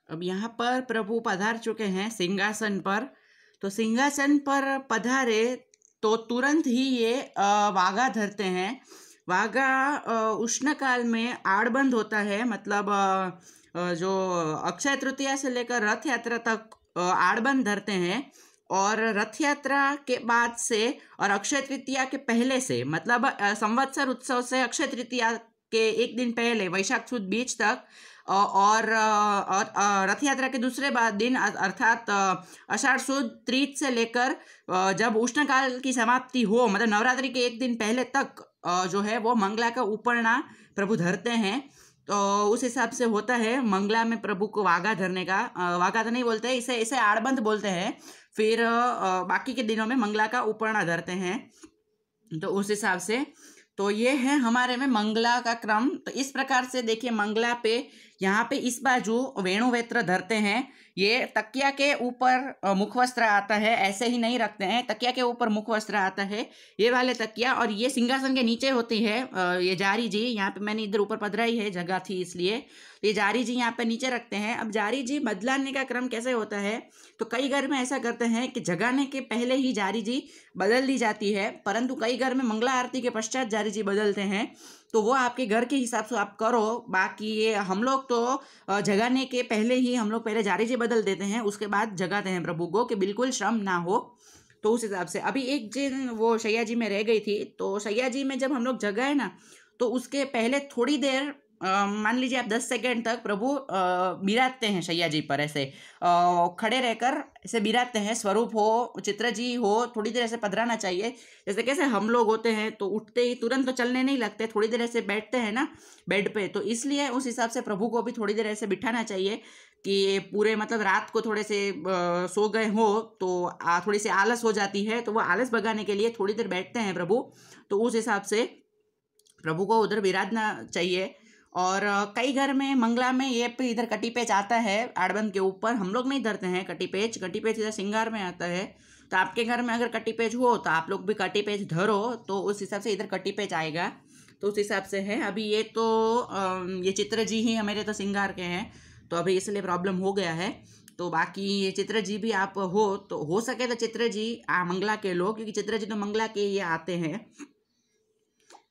अब यहाँ पर प्रभु पधार चुके हैं सिंहासन पर। तो सिंहासन पर पधारे तो तुरंत ही ये वागा धरते हैं। वागा उष्ण काल में आड़बंद होता है, मतलब जो अक्षय तृतीया से लेकर रथ यात्रा तक आड़बंद धरते हैं। और रथ यात्रा के बाद से और अक्षय तृतीया के पहले से, मतलब संवत्सर उत्सव से अक्षय तृतीया के एक दिन पहले वैशाख सुद बीच तक और रथ यात्रा के दूसरे दिन अर्थात आषाढ़ सुद तीज से लेकर जब उष्णकाल की समाप्ति हो, मतलब नवरात्रि के एक दिन पहले तक जो है वो मंगला का ऊपरना प्रभु धरते हैं। तो उस हिसाब से होता है मंगला में प्रभु को वागा धरने का। वागा तो नहीं बोलते, इसे आड़बंद बोलते हैं। फिर बाकी के दिनों में मंगला का ऊपरना धरते हैं। तो उस हिसाब से तो ये है हमारे में मंगला का क्रम। तो इस प्रकार से देखिए, मंगला पे यहाँ पे इस बाजू वेणुवेत्र धरते हैं। ये तकिया के ऊपर मुखवस्त्र आता है, ऐसे ही नहीं रखते हैं, तकिया के ऊपर मुखवस्त्र आता है, ये वाले तकिया। और ये सिंहासन के नीचे होती है ये जारी जी। यहाँ पे मैंने इधर ऊपर पधराई है, जगह थी इसलिए। ये जारी जी यहाँ पे नीचे रखते हैं। अब जारी जी बदलाने का क्रम कैसे होता है, तो कई घर में ऐसा करते हैं कि जगाने के पहले ही जारी जी बदल दी जाती है, परंतु कई घर में मंगला आरती के पश्चात जारी जी बदलते हैं। तो वो आपके घर के हिसाब से आप करो। बाकी ये हम लोग तो जगाने के पहले ही हम लोग पहले जारी जी बदल देते हैं, उसके बाद जगाते हैं प्रभु को कि बिल्कुल श्रम ना हो। तो उस हिसाब से अभी एक दिन वो शैया जी में रह गई थी। तो शैया जी में जब हम लोग जगाए ना, तो उसके पहले थोड़ी देर मान लीजिए आप 10 सेकेंड तक प्रभु बिराजते हैं शैया जी पर, ऐसे खड़े रहकर ऐसे बिराजते हैं। स्वरूप हो, चित्र जी हो, थोड़ी देर ऐसे पधराना चाहिए। जैसे कैसे हम लोग होते हैं तो उठते ही तुरंत तो चलने नहीं लगते, थोड़ी देर ऐसे बैठते हैं ना बेड पे। तो इसलिए उस हिसाब से प्रभु को भी थोड़ी देर ऐसे बिठाना चाहिए कि पूरे मतलब रात को थोड़े से सो गए हो तो थोड़ी सी आलस हो जाती है, तो वो आलस भगाने के लिए थोड़ी देर बैठते हैं प्रभु। तो उस हिसाब से प्रभु को उधर बिराजना चाहिए। और कई घर में मंगला में ये पे इधर कटी पेच आता है आड़बंद के ऊपर, हम लोग नहीं धरते हैं कटी पेच इधर श्रृंगार में आता है। तो आपके घर में अगर कटी पेच हो तो आप लोग भी कटी पेच धरो, तो उस हिसाब से इधर कटी पेच आएगा। तो उस हिसाब से है। अभी ये तो ये चित्र जी ही मेरे तो श्रृंगार के हैं, तो अभी इसलिए प्रॉब्लम हो गया है। तो बाकी ये चित्र जी भी आप हो तो हो सके तो चित्र जी मंगला के लो, क्योंकि चित्र जी तो मंगला के ये आते हैं।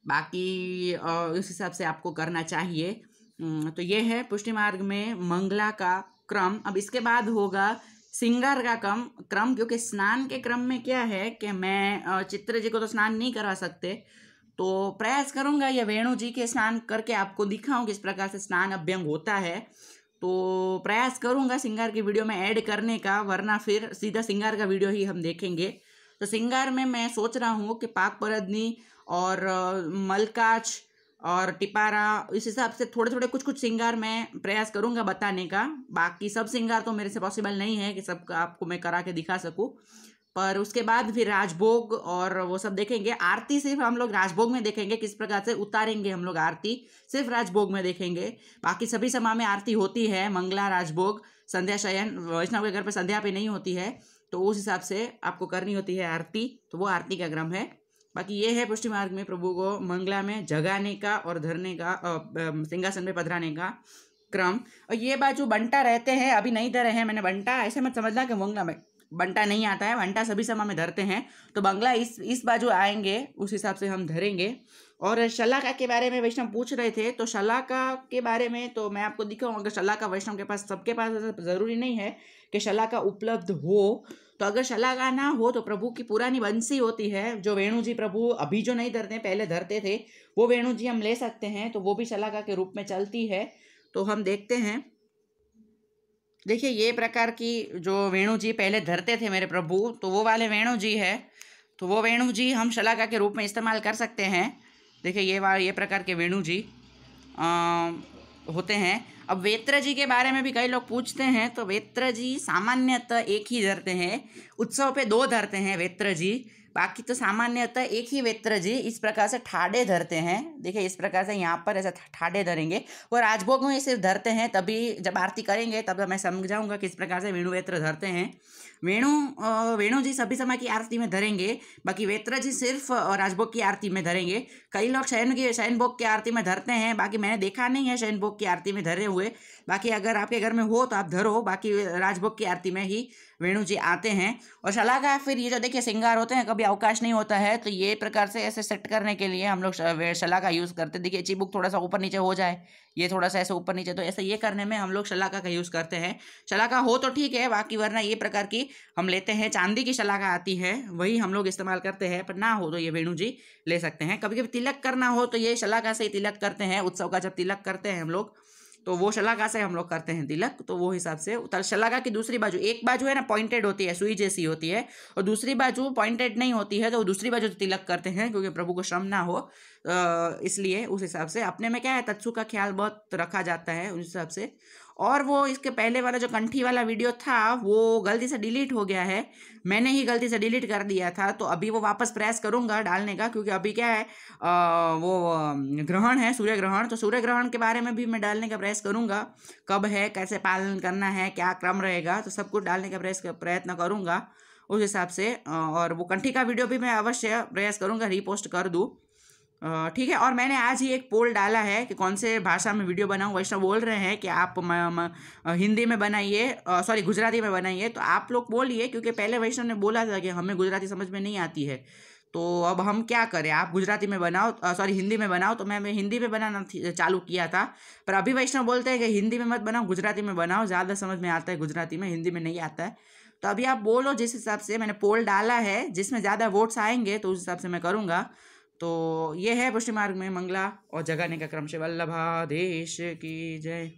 बाकी इस हिसाब से आपको करना चाहिए। तो ये है पुष्टि मार्ग में मंगला का क्रम। अब इसके बाद होगा श्रृंगार का क्रम, क्योंकि स्नान के क्रम में क्या है कि मैं चित्र जी को तो स्नान नहीं करवा सकते, तो प्रयास करूँगा ये वेणु जी के स्नान करके आपको दिखाऊँ किस प्रकार से स्नान अभ्यंग होता है। तो प्रयास करूँगा श्रृंगार की वीडियो में ऐड करने का, वरना फिर सीधा श्रृंगार का वीडियो ही हम देखेंगे। तो श्रृंगार में मैं सोच रहा हूँ कि पाक परदनी और मलकाच और टिपारा, इस हिसाब से थोड़े थोड़े कुछ श्रृंगार मैं प्रयास करूँगा बताने का। बाकी सब श्रृंगार तो मेरे से पॉसिबल नहीं है कि सब आपको मैं करा के दिखा सकूँ, पर उसके बाद फिर राजभोग और वो सब देखेंगे। आरती सिर्फ हम लोग राजभोग में देखेंगे, किस प्रकार से उतारेंगे हम लोग आरती सिर्फ राजभोग में देखेंगे। बाकी सभी समय में आरती होती है, मंगला, राजभोग, संध्या शयन, वैष्णव के घर पर संध्या पे नहीं होती है, तो उस हिसाब से आपको करनी होती है आरती। तो वो आरती का क्रम है। बाकी ये है पुष्टि मार्ग में प्रभु को मंगला में जगाने का और धरने का, सिंहासन में पधराने का क्रम। और ये बाजू बंटा रहते हैं, अभी नहीं धरे हैं मैंने बंटा, ऐसे मत समझना कि मंगला में बंटा नहीं आता है, बंटा सभी समय में धरते हैं। तो बंगला इस बाजू आएंगे, उस हिसाब से हम धरेंगे। और शलाका के बारे में वैष्णव पूछ रहे थे, तो शलाका के बारे में तो मैं आपको दिखाऊँ। अगर शलाका वैष्णव के पास, सबके पास ज़रूरी नहीं है कि शलाका उपलब्ध हो। तो अगर शलाका ना हो तो प्रभु की पुरानी बंसी होती है, जो वेणु जी प्रभु अभी जो नहीं धरते पहले धरते थे, वो वेणु जी हम ले सकते हैं। तो वो भी शलाका के रूप में चलती है। तो हम देखते हैं। देखिए ये प्रकार की जो वेणु जी पहले धरते थे मेरे प्रभु, तो वो वाले वेणु जी है। तो वो वेणु जी हम शलाका के रूप में इस्तेमाल कर सकते हैं। देखिए ये प्रकार के वेणु जी होते हैं। अब वेत्र जी के बारे में भी कई लोग पूछते हैं। तो वेत्र जी सामान्यतः एक ही धरते हैं, उत्सव पे 2 धरते हैं वेत्र जी। बाकी तो सामान्यतः एक ही वेत्र जी इस प्रकार से ठाड़े धरते हैं। देखिए इस प्रकार से यहाँ पर ऐसा ठाड़े धरेंगे और राजभोग में सिर्फ धरते हैं, तभी जब आरती करेंगे तब मैं समझाऊंगा किस प्रकार से वेणु वेत्र धरते हैं। वेणु जी सभी समय की आरती में धरेंगे, बाकी वेत्र जी सिर्फ राजभोग की आरती में धरेंगे। कई लोग शयन भोग की आरती में धरते हैं, बाकी मैंने देखा नहीं है शयन भोग की आरती में धरे हुए। बाकी अगर आपके घर में हो तो आप धरो, बाकी राजभोग की आरती में ही वेणु जी आते हैं। और शलाका फिर ये जो देखिए श्रृंगार होते हैं, कभी अवकाश नहीं होता है, तो ये प्रकार से ऐसे सेट करने के लिए हम लोग शलाका यूज़ करते हैं। देखिए चिबुक थोड़ा सा ऊपर नीचे हो जाए, ये थोड़ा सा ऐसे ऊपर नीचे, तो ऐसे ये करने में हम लोग शलाका का यूज़ करते हैं। शलाका हो तो ठीक है, बाकी वरना ये प्रकार की हम लेते हैं, चांदी की शलाका आती है वही हम लोग इस्तेमाल करते हैं, पर ना हो तो ये वेणु जी ले सकते हैं। कभी कभी तिलक करना हो तो ये शलाका से ही तिलक करते हैं। उत्सव का जब तिलक करते हैं हम लोग तो वो शलाका से हम लोग करते हैं तिलक, तो वो हिसाब से शलाका की दूसरी बाजू, एक बाजू है ना पॉइंटेड होती है, सुई जैसी होती है, और दूसरी बाजू पॉइंटेड नहीं होती है, तो दूसरी बाजू तिलक करते हैं क्योंकि प्रभु को श्रम ना हो, इसलिए उस हिसाब से अपने में क्या है तत्सु का ख्याल बहुत रखा जाता है उस हिसाब से। और वो इसके पहले वाला जो कंठी वाला वीडियो था वो गलती से डिलीट हो गया है, मैंने ही गलती से डिलीट कर दिया था, तो अभी वो वापस प्रयास करूँगा डालने का, क्योंकि अभी क्या है वो ग्रहण है, सूर्य ग्रहण, तो सूर्य ग्रहण के बारे में भी मैं डालने का प्रयास करूँगा, कब है, कैसे पालन करना है, क्या क्रम रहेगा, तो सब कुछ डालने का प्रयत्न करूँगा उस हिसाब से। और वो कंठी का वीडियो भी मैं अवश्य प्रयास करूँगा रीपोस्ट कर दूँ, ठीक है। और मैंने आज ही एक पोल डाला है कि कौन से भाषा में वीडियो बनाऊँ। वैष्णव बोल रहे हैं कि आप हिंदी में बनाइए, सॉरी गुजराती में बनाइए, तो आप लोग बोलिए, क्योंकि पहले वैष्णव ने बोला था कि हमें गुजराती समझ में नहीं आती है, तो अब हम क्या करें, आप गुजराती में बनाओ, सॉरी हिंदी में बनाओ, तो मैं हिंदी में बनाना चालू किया था, पर अभी वैष्णव बोलते हैं कि हिंदी में मत बनाओ, गुजराती में बनाओ, ज़्यादा समझ में आता है गुजराती में, हिंदी में नहीं आता है। तो अभी आप बोलो जिस हिसाब से, मैंने पोल डाला है, जिसमें ज़्यादा वोट्स आएंगे तो उस हिसाब से मैं करूँगा। तो ये है पुष्टि मार्ग में मंगला और जगाने का क्रम से। वल्लभाधीश की जय।